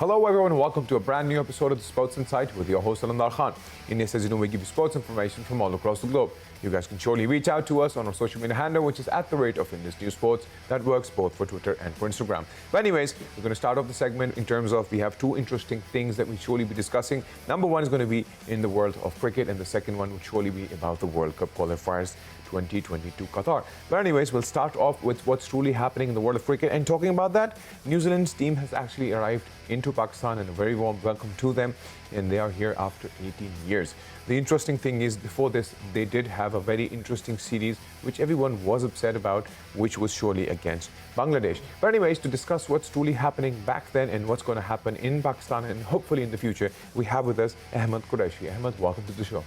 Hello everyone, welcome to a brand new episode of the Sports Insight with your host Alamdar Khan. In this, as you know, we give you sports information from all across the globe. You guys can surely reach out to us on our social media handle, which is @ Indus News Sports. That works both for Twitter and for Instagram. But anyways, we're going to start off the segment in terms of we have two interesting things that we surely be discussing. Number one is going to be in the world of cricket, and the second one would surely be about the World Cup qualifiers 2022 Qatar. But anyways, we'll start off with what's truly happening in the world of cricket. And talking about that, New Zealand's team has actually arrived into Pakistan, and a very warm welcome to them. And they are here after 18 years. The interesting thing is, before this, they did have a very interesting series, which everyone was upset about, which was surely against Bangladesh. But anyways, to discuss what's truly happening back then and what's going to happen in Pakistan and hopefully in the future, we have with us Ahmed Qureshi. Ahmed, welcome to the show.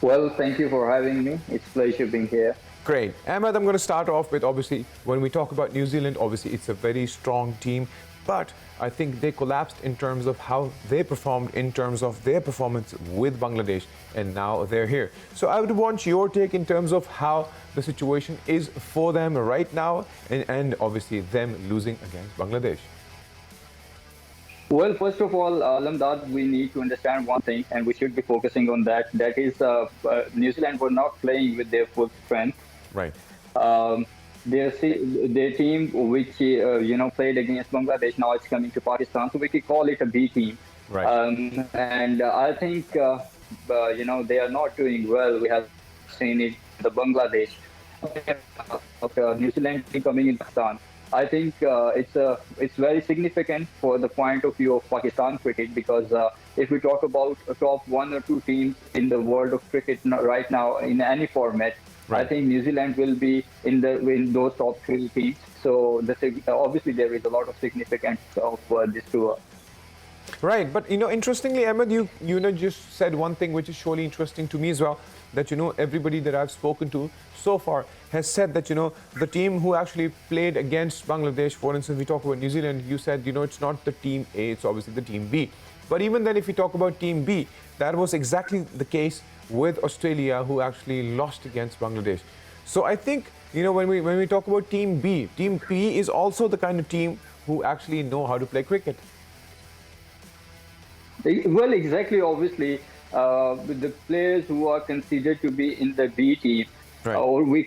Well, thank you for having me. It's a pleasure being here. Great. Ahmed, I'm going to start off with, obviously, when we talk about New Zealand, obviously it's a very strong team, but I think they collapsed in terms of how they performed, in terms of their performance with Bangladesh, and now they're here. So I would want your take in terms of how the situation is for them right now, and obviously them losing against Bangladesh. Well, first of all, Alamdar, we need to understand one thing, and we should be focusing on that. That is, New Zealand were not playing with their full strength. Right. Their team, which played against Bangladesh, now it's coming to Pakistan, so we could call it a B team. Right. And I think they are not doing well. We have seen it, the Bangladesh, New Zealand team coming in Pakistan. I think it's very significant for the point of view of Pakistan cricket, because if we talk about top one or two teams in the world of cricket right now in any format, right, I think New Zealand will be in those top three teams. So obviously there is a lot of significance of this tour. Right, but interestingly, Ahmed, you just said one thing which is surely interesting to me as well, that everybody that I've spoken to so far has said that the team who actually played against Bangladesh, for instance, we talk about New Zealand, you said it's not the team A, it's obviously the team B. But even then, if we talk about team B, that was exactly the case with Australia, who actually lost against Bangladesh. So I think when we talk about team B is also the kind of team who actually know how to play cricket. Well, exactly. Obviously, the players who are considered to be in the B team, right, or we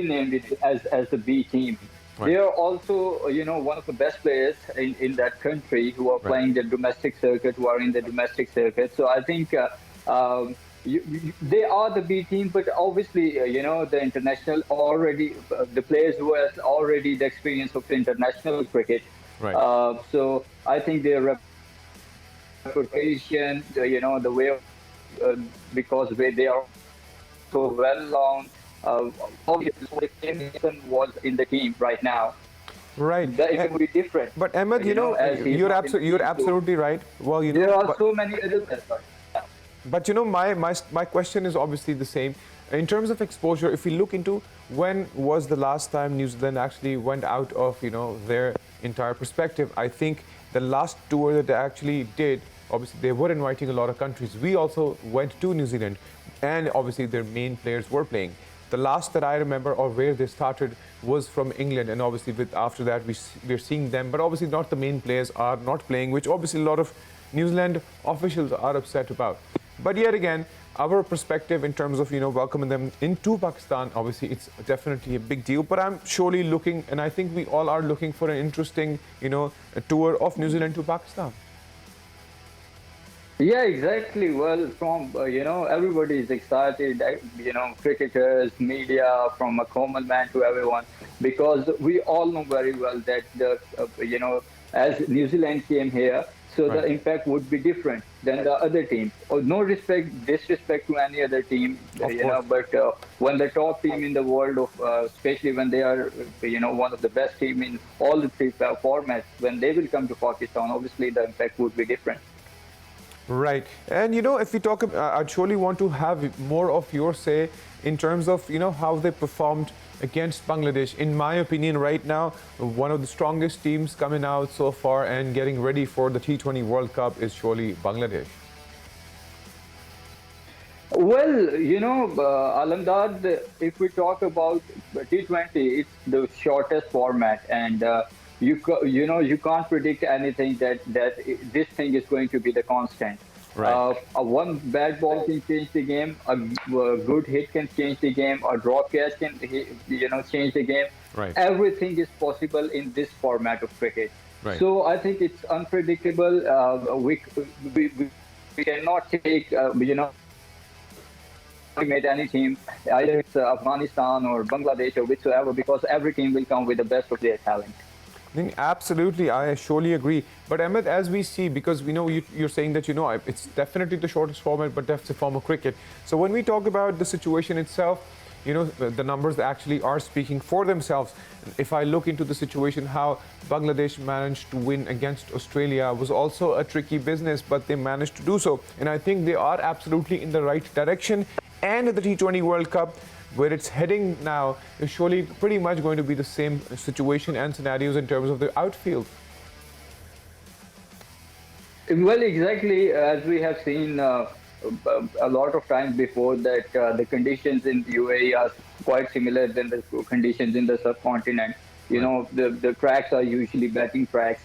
named it as the B team. Right. They are also, one of the best players in that country who are playing the domestic circuit, who are in the domestic circuit. So I think they are the B team, but obviously, the international already, the players who have already the experience of international cricket. Right. So I think their reputation, the way, because they are so well known. Obviously, was in the team right now. Right. It would be different. But Ahmed, you're absolutely right. Well, there are so many other players. But my question is obviously the same. In terms of exposure, if we look into when was the last time New Zealand actually went out of their entire perspective, I think the last tour that they actually did, obviously they were inviting a lot of countries. We also went to New Zealand, and obviously their main players were playing. The last that I remember, or where they started, was from England, and obviously after that we're seeing them, but obviously not the main players are not playing, which obviously a lot of New Zealand officials are upset about. But yet again, our perspective in terms of welcoming them into Pakistan, obviously it's definitely a big deal. But I'm surely looking, and I think we all are looking for an interesting a tour of New Zealand to Pakistan. Yeah, exactly. Well, from everybody is excited, cricketers, media, from a common man to everyone, because we all know very well that as New Zealand came here, so right, the impact would be different than the other teams. No disrespect to any other team, but when the top team in the world especially when they are, one of the best team in all the three formats, when they will come to Pakistan, obviously the impact would be different. Right. And if we talk, I'd surely want to have more of your say in terms of how they performed against Bangladesh. In my opinion, right now, one of the strongest teams coming out so far and getting ready for the T20 World Cup is surely Bangladesh. Well, Alamdar, if we talk about T20, it's the shortest format, and you can't predict anything that this thing is going to be the constant. Right. One bad ball can change the game. A good hit can change the game. A drop catch can change the game. Right. Everything is possible in this format of cricket. Right. So I think it's unpredictable. We cannot take made any team, either it's Afghanistan or Bangladesh or whichever, because every team will come with the best of their talent. I think absolutely, I surely agree. But Ahmed, as we see, because we know you're saying that it's definitely the shortest format, but that's a form of cricket. So when we talk about the situation itself, the numbers actually are speaking for themselves. If I look into the situation, how Bangladesh managed to win against Australia was also a tricky business, but they managed to do so. And I think they are absolutely in the right direction. And the T20 World Cup, where it's heading now, is surely pretty much going to be the same situation and scenarios in terms of the outfield. Well, exactly, as we have seen a lot of times before, that the conditions in the UAE are quite similar than the conditions in the subcontinent. The tracks are usually batting tracks.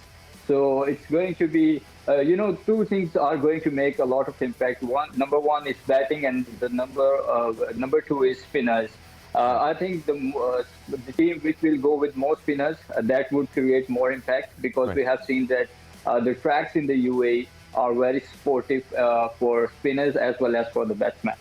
So it's going to be, two things are going to make a lot of impact. Number one is batting, and the number two is spinners. I think the team which will go with more spinners, that would create more impact, because we have seen that the tracks in the UAE are very supportive for spinners as well as for the batsmen.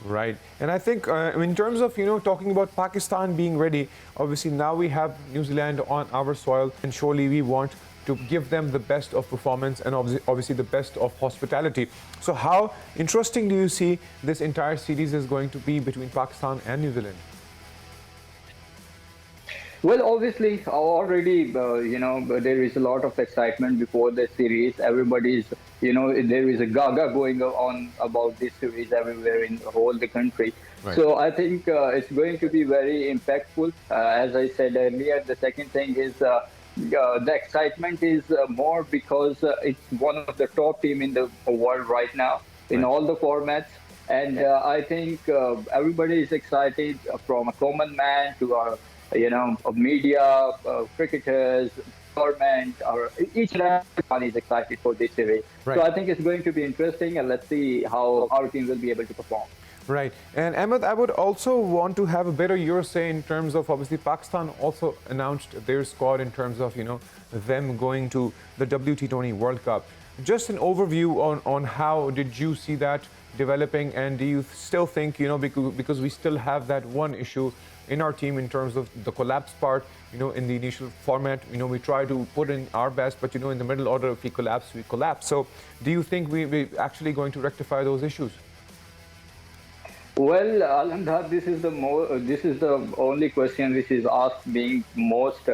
Right. And I think in terms of, talking about Pakistan being ready, obviously now we have New Zealand on our soil, and surely we want to give them the best of performance and obviously the best of hospitality. So how interesting do you see this entire series is going to be between Pakistan and New Zealand? Well, obviously, already, there is a lot of excitement before the series. Everybody's, there is a gaga going on about this series everywhere in the whole the country. Right. So I think it's going to be very impactful. As I said earlier, the second thing is the excitement is more because it's one of the top team in the world right now in all the formats. And I think everybody is excited, from a common man to our media, cricketers, government, or each and everyone is excited for this series. Right. So I think it's going to be interesting, and let's see how our team will be able to perform. Right. And Ahmed, I would also want to have a bit of your say in terms of, obviously, Pakistan also announced their squad in terms of, them going to the WT20 World Cup. Just an overview on how did you see that developing, and do you still think, because we still have that one issue in our team in terms of the collapse part, in the initial format, we try to put in our best, but, in the middle order, if we collapse, we collapse. So do you think we're actually going to rectify those issues? Well, Alamdar, this is the only question which is asked being most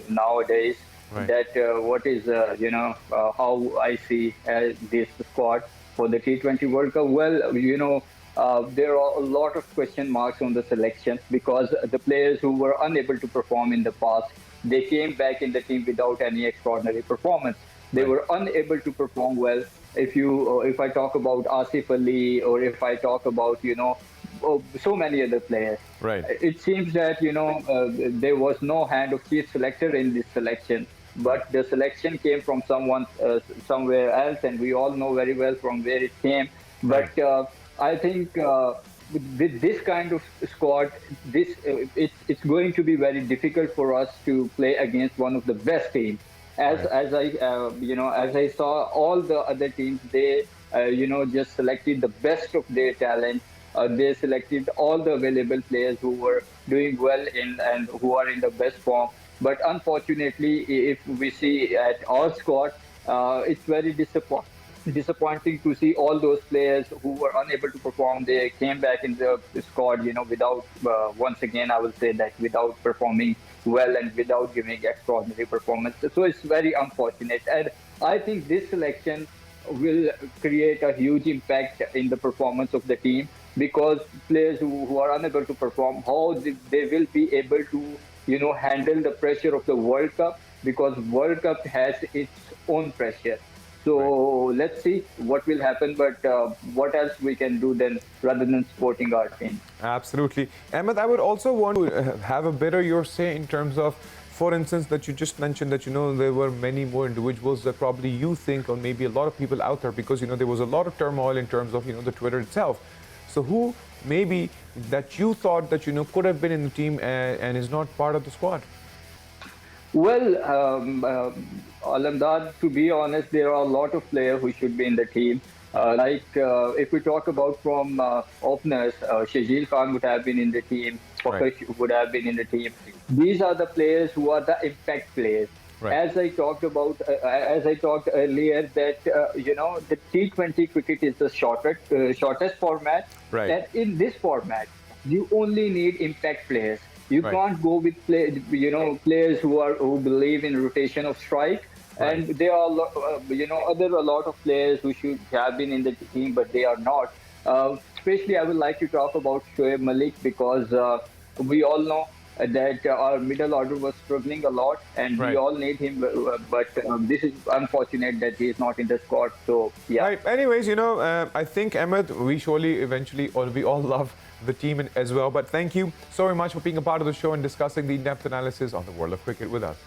nowadays. Right. That what is how I see this squad for the T20 World Cup. Well, there are a lot of question marks on the selection, because the players who were unable to perform in the past, they came back in the team without any extraordinary performance. They were unable to perform well. If I talk about Asif Ali, or if I talk about so many other players, right? It seems that there was no hand of chief selector in this selection, but the selection came from someone somewhere else, and we all know very well from where it came. But I think with this kind of squad, it's going to be very difficult for us to play against one of the best teams. As I saw all the other teams, they just selected the best of their talent. They selected all the available players who were doing well and who are in the best form. But unfortunately, if we see at our squad, it's very disappointing to see all those players who were unable to perform. They came back in the squad, without, once again, I will say that, without performing well and without giving extraordinary performance. So it's very unfortunate. And I think this selection will create a huge impact in the performance of the team, because players who are unable to perform, how they will be able to, handle the pressure of the World Cup, because World Cup has its own pressure. So let's see what will happen, but what else we can do then rather than supporting our team. Absolutely. Ahmed, I would also want to have a bit of your say in terms of for instance, that you just mentioned that, there were many more individuals that probably you think, or maybe a lot of people out there, because, there was a lot of turmoil in terms of, the Twitter itself. So who maybe that you thought that, could have been in the team and is not part of the squad? Well, Alamdar, to be honest, there are a lot of players who should be in the team. If we talk about from openers, Shahil Khan would have been in the team, Pakesh would have been in the team. These are the players who are the impact players. Right. As I talked earlier, that the T20 cricket is the shortest format. Right. And in this format, you only need impact players. You can't go with players who believe in rotation of strike. Right. And there are a lot of players who should have been in the team, but they are not. Especially, I would like to talk about Shoaib Malik, because we all know that our middle order was struggling a lot, and we all need him. But this is unfortunate that he is not in the squad. So yeah. Right. Anyways, I think, Ahmed, we surely eventually, or we all love the team as well. But thank you so very much for being a part of the show and discussing the in-depth analysis on the world of cricket with us.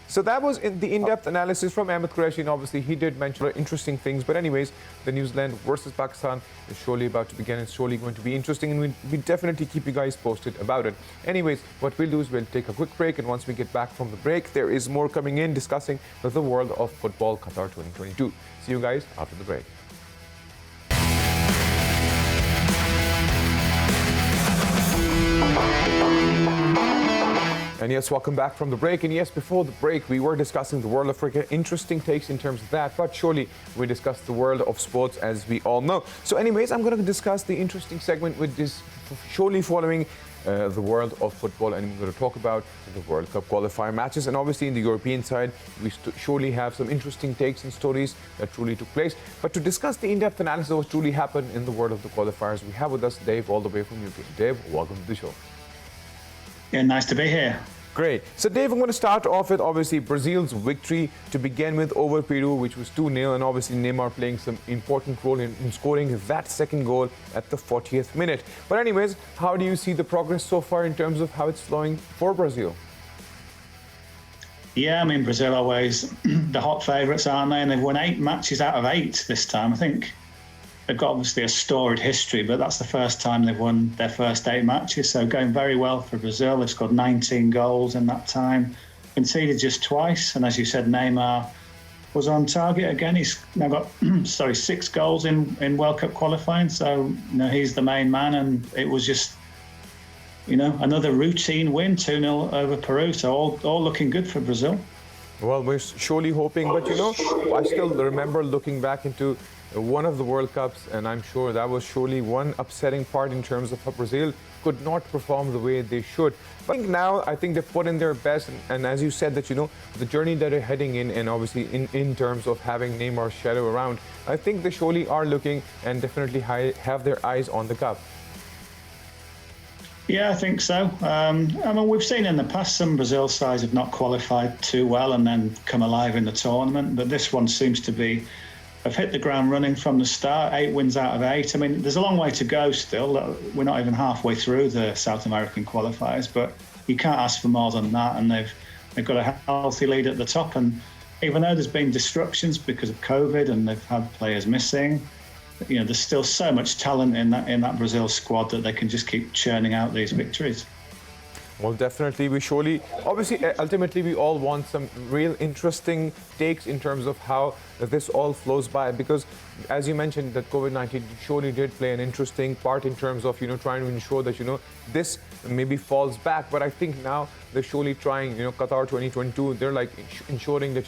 So that was the in-depth analysis from Ahmed Qureshi, and obviously he did mention interesting things. But anyways, the New Zealand versus Pakistan is surely about to begin. It's surely going to be interesting, and we'll definitely keep you guys posted about it. Anyways, what we'll do is we'll take a quick break, and once we get back from the break, there is more coming in discussing the world of football Qatar 2022. See you guys after the break. And yes, welcome back from the break. And yes, before the break, we were discussing the world of cricket. Interesting takes in terms of that. But surely we discussed the world of sports, as we all know. So anyways, I'm going to discuss the interesting segment, which is surely following the world of football. And we're going to talk about the World Cup qualifier matches. And obviously in the European side, we surely have some interesting takes and stories that truly took place. But to discuss the in-depth analysis of what truly happened in the world of the qualifiers, we have with us Dave, all the way from UK. Dave, welcome to the show. Yeah, nice to be here. Great. So, Dave, I'm going to start off with obviously Brazil's victory to begin with over Peru, which was 2-0, and obviously Neymar playing some important role in scoring that second goal at the 40th minute. But anyways, how do you see the progress so far in terms of how it's flowing for Brazil? Yeah, I mean, Brazil always the hot favourites, aren't they? And they've won 8 matches out of 8 this time. I think they've got obviously a storied history, but that's the first time they've won their first 8 matches. So going very well for Brazil. They've scored 19 goals in that time, conceded just twice. And as you said, Neymar was on target again. He's now got 6 goals in World Cup qualifying. So he's the main man, and it was just another routine win, 2-0 over Peru. So all looking good for Brazil. Well, we're surely hoping, but I still remember looking back into one of the World Cups, and I'm sure that was surely one upsetting part in terms of how Brazil could not perform the way they should. But I think they've put in their best, and as you said, that the journey that they're heading in, and obviously in terms of having Neymar's shadow around, I think they surely are looking and definitely have their eyes on the cup. Yeah, I think so. I mean, we've seen in the past some Brazil sides have not qualified too well and then come alive in the tournament, but this one seems to be have hit the ground running from the start. 8 wins out of 8. I mean, there's a long way to go still. We're not even halfway through the South American qualifiers, but you can't ask for more than that. And they've got a healthy lead at the top. And even though there's been disruptions because of COVID and they've had players missing, there's still so much talent in that Brazil squad that they can just keep churning out these victories. Well, definitely, ultimately, we all want some real interesting takes in terms of how this all flows by, because as you mentioned, that COVID-19 surely did play an interesting part in terms of, trying to ensure that, this maybe falls back. But I think now they're surely trying, Qatar 2022, they're like ensuring that,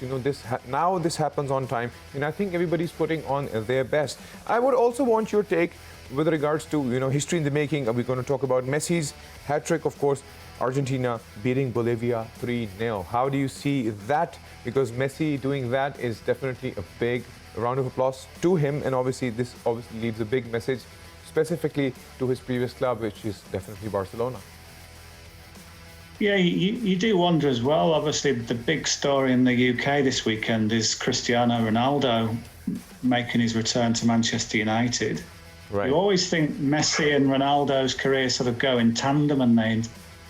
this happens on time. And I think everybody's putting on their best. I would also want your take with regards to, history in the making. We're going to talk about Messi's hat-trick, of course. Argentina beating Bolivia 3-0. How do you see that? Because Messi doing that is definitely a big round of applause to him, and this leaves a big message specifically to his previous club, which is definitely Barcelona. Yeah, you do wonder as well. Obviously, the big story in the UK this weekend is Cristiano Ronaldo making his return to Manchester United. Right. You always think Messi and Ronaldo's careers sort of go in tandem, and they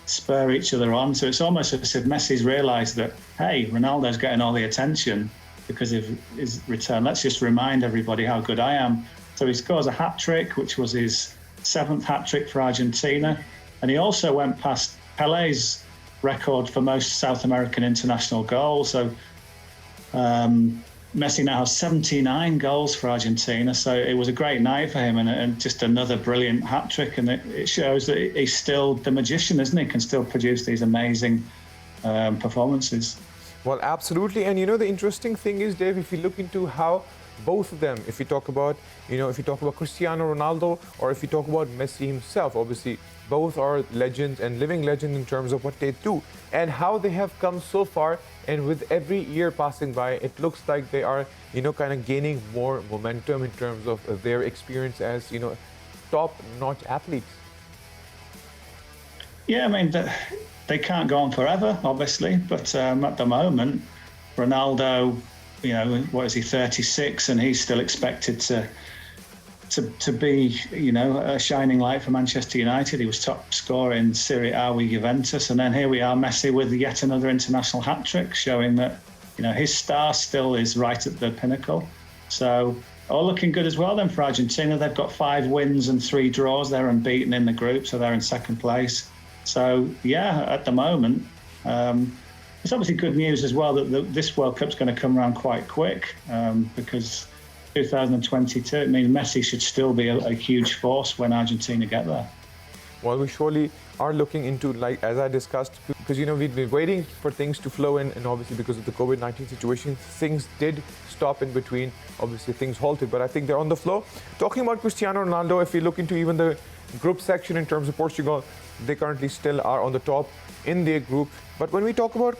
spur each other on. So it's almost as if Messi's realised that, hey, Ronaldo's getting all the attention because of his return. Let's just remind everybody how good I am. So he scores a hat-trick, which was his 7th hat-trick for Argentina. And he also went past Pele's record for most South American international goals. So Messi now has 79 goals for Argentina. So it was a great night for him, and just another brilliant hat-trick. And it shows that he's still the magician, isn't he? Can still produce these amazing performances. Well, absolutely. And the interesting thing is, Dave, if you look into how both of them, if you talk about Cristiano Ronaldo, or if you talk about Messi himself, obviously both are legends and living legends in terms of what they do and how they have come so far. And with every year passing by, it looks like they are, kind of gaining more momentum in terms of their experience as, top-notch athletes. Yeah, I mean, they can't go on forever, obviously, but at the moment, Ronaldo, what is he, 36, and he's still expected to be, a shining light for Manchester United. He was top scorer in Serie A with Juventus, and then here we are, Messi with yet another international hat-trick, showing that, his star still is right at the pinnacle. So all looking good as well then for Argentina. They've got 5 wins and 3 draws. They're unbeaten in the group, so they're in second place. So, yeah, at the moment, it's obviously good news as well that this World Cup's going to come around quite quick because 2022, it means Messi should still be a huge force when Argentina get there. Well, we surely are looking into, like, as I discussed, because, we've been waiting for things to flow in, and obviously because of the COVID-19 situation, things did stop in between. Obviously, things halted, but I think they're on the flow. Talking about Cristiano Ronaldo, if we look into even the group section in terms of Portugal, they currently still are on the top in their group. But when we talk about,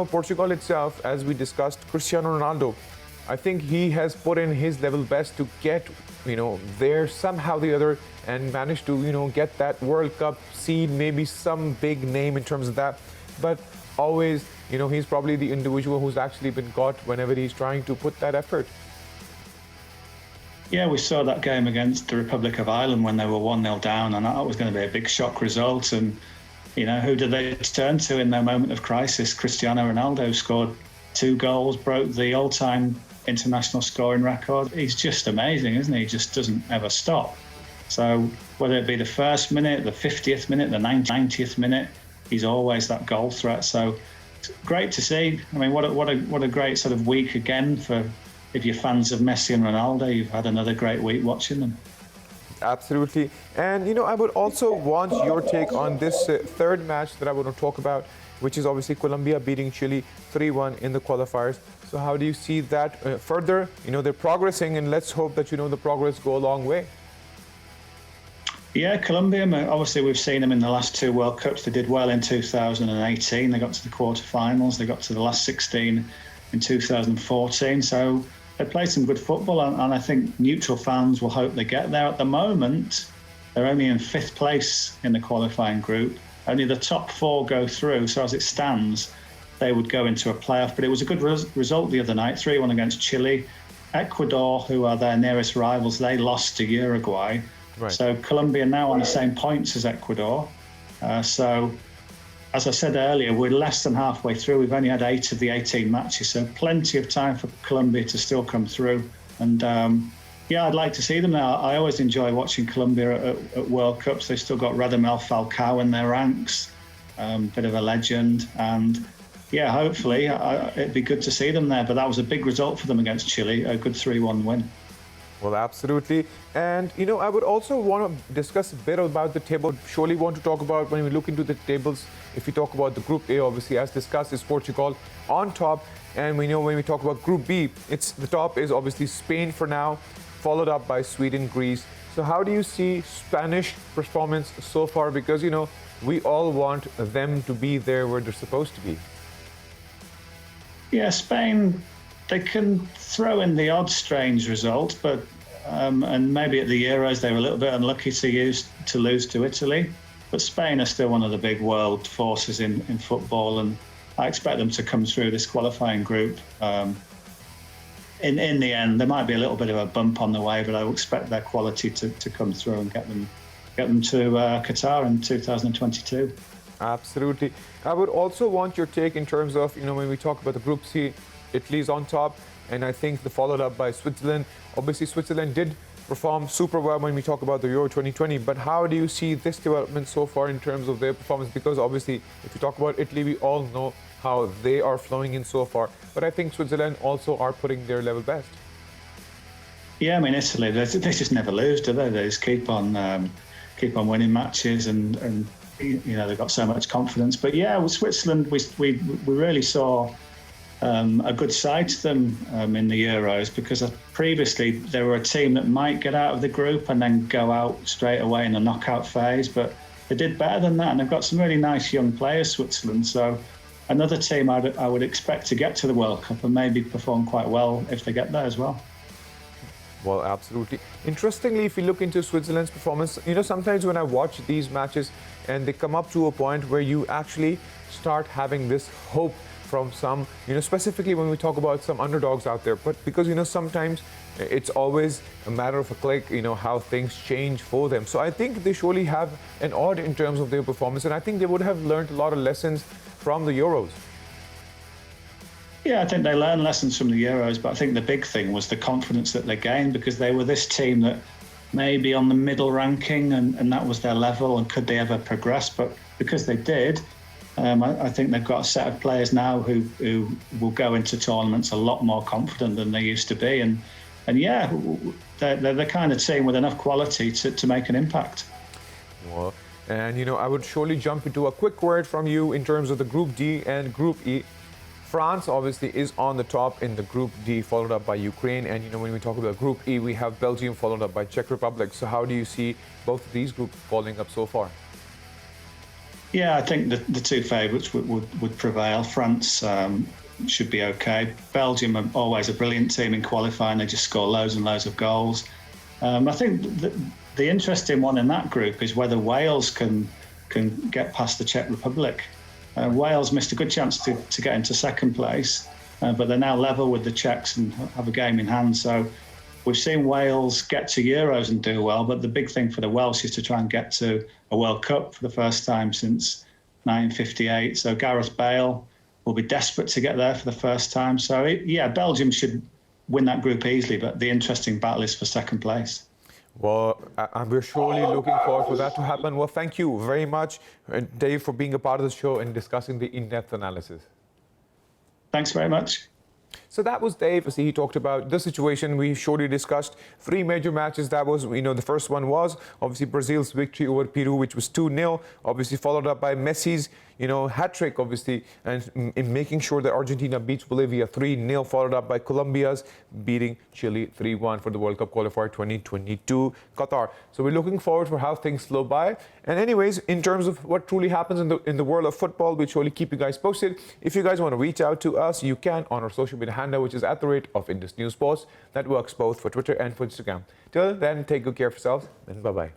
Portugal itself, as we discussed, Cristiano Ronaldo, I think he has put in his level best to get, there somehow or the other and managed to, get that World Cup seed, maybe some big name in terms of that. But always, he's probably the individual who's actually been caught whenever he's trying to put that effort. Yeah, we saw that game against the Republic of Ireland when they were 1-0 down, and that was going to be a big shock result. And, who did they turn to in their moment of crisis? Cristiano Ronaldo scored 2 goals, broke the all-time international scoring record. He's just amazing, isn't he? He just doesn't ever stop. So whether it be the first minute, the 50th minute, the 90th minute, he's always that goal threat. So it's great to see. I mean, what a great sort of week again for, if you're fans of Messi and Ronaldo, you've had another great week watching them. Absolutely. And, I would also want your take on this third match that I want to talk about, which is obviously Colombia beating Chile 3-1 in the qualifiers. So how do you see that further? They're progressing, and let's hope that, the progress go a long way. Yeah, Colombia, obviously we've seen them in the last 2 World Cups. They did well in 2018. They got to the quarterfinals. They got to the last 16 in 2014. So they played some good football, and I think neutral fans will hope they get there. At the moment, they're only in 5th place in the qualifying group. Only the top 4 go through. So as it stands, they would go into a playoff. But it was a good result the other night, 3-1 against Chile. Ecuador, who are their nearest rivals, they lost to Uruguay. Right. So Colombia now on the same points as Ecuador. So, as I said earlier, we're less than halfway through. We've only had 8 of the 18 matches, so plenty of time for Colombia to still come through. And I'd like to see them now. I always enjoy watching Colombia at World Cups. They've still got Radamel Falcao in their ranks, bit of a legend. And hopefully it'd be good to see them there. But that was a big result for them against Chile, a good 3-1 win. Well, absolutely. And, I would also want to discuss a bit about the table. Surely want to talk about, when we look into the tables, if we talk about the Group A, obviously, as discussed, is Portugal on top. And we know when we talk about Group B, the top is obviously Spain for now, followed up by Sweden, Greece. So how do you see Spanish performance so far? Because, we all want them to be there where they're supposed to be. Yeah, Spain, they can throw in the odd strange result, but and maybe at the Euros they were a little bit unlucky to lose to Italy. But Spain are still one of the big world forces in football, and I expect them to come through this qualifying group. In the end, there might be a little bit of a bump on the way, but I would expect their quality to come through and get them to Qatar in 2022. Absolutely. I would also want your take in terms of, when we talk about the Group C, Italy's on top, and I think the followed up by Switzerland. Obviously, Switzerland did perform super well when we talk about the Euro 2020, but how do you see this development so far in terms of their performance? Because obviously, if you talk about Italy, we all know how they are flowing in so far, but I think Switzerland also are putting their level best. Yeah, I mean, Italy, they just never lose, do they? They just keep on winning matches, and they've got so much confidence. But yeah, with Switzerland, we really saw a good side to them in the Euros, because previously they were a team that might get out of the group and then go out straight away in the knockout phase, but they did better than that, and they've got some really nice young players, Switzerland. So another team I would expect to get to the World Cup and maybe perform quite well if they get there as well. Well, absolutely. Interestingly, if you look into Switzerland's performance, sometimes when I watch these matches and they come up to a point where you actually start having this hope from some, specifically when we talk about some underdogs out there. But because, sometimes it's always a matter of a click, how things change for them. So I think they surely have an odd in terms of their performance. And I think they would have learned a lot of lessons from the Euros. Yeah, I think they learned lessons from the Euros, but I think the big thing was the confidence that they gained, because they were this team that maybe on the middle ranking, and that was their level, and could they ever progress? But because they did, I think they've got a set of players now who will go into tournaments a lot more confident than they used to be. And yeah, they're the kind of team with enough quality to make an impact. Well, and I would surely jump into a quick word from you in terms of the Group D and Group E. France obviously is on the top in the Group D, followed up by Ukraine. And when we talk about Group E, we have Belgium followed up by Czech Republic. So how do you see both of these groups following up so far? Yeah, I think the two favourites would prevail. France should be okay. Belgium are always a brilliant team in qualifying. They just score loads and loads of goals. I think the interesting one in that group is whether Wales can get past the Czech Republic. Wales missed a good chance to get into second place, but they're now level with the Czechs and have a game in hand. So we've seen Wales get to Euros and do well, but the big thing for the Welsh is to try and get to a World Cup for the first time since 1958. So Gareth Bale will be desperate to get there for the first time. So Belgium should win that group easily, but the interesting battle is for second place. Well, we're surely looking forward for that to happen. Well, thank you very much, Dave, for being a part of the show and discussing the in-depth analysis. Thanks very much. So that was Dave. He talked about the situation. We surely discussed three major matches. That was, the first one was obviously Brazil's victory over Peru, which was 2-0. Obviously followed up by Messi's, hat trick, obviously, and in making sure that Argentina beats Bolivia 3-0, followed up by Colombia's beating Chile 3-1 for the World Cup qualifier 2022 Qatar. So we're looking forward for how things flow by. And anyways, in terms of what truly happens in the world of football, we'll surely keep you guys posted. If you guys want to reach out to us, you can on our social media handle, which is @Indus News Sports. That works both for Twitter and for Instagram. Till then, take good care of yourselves, and bye-bye.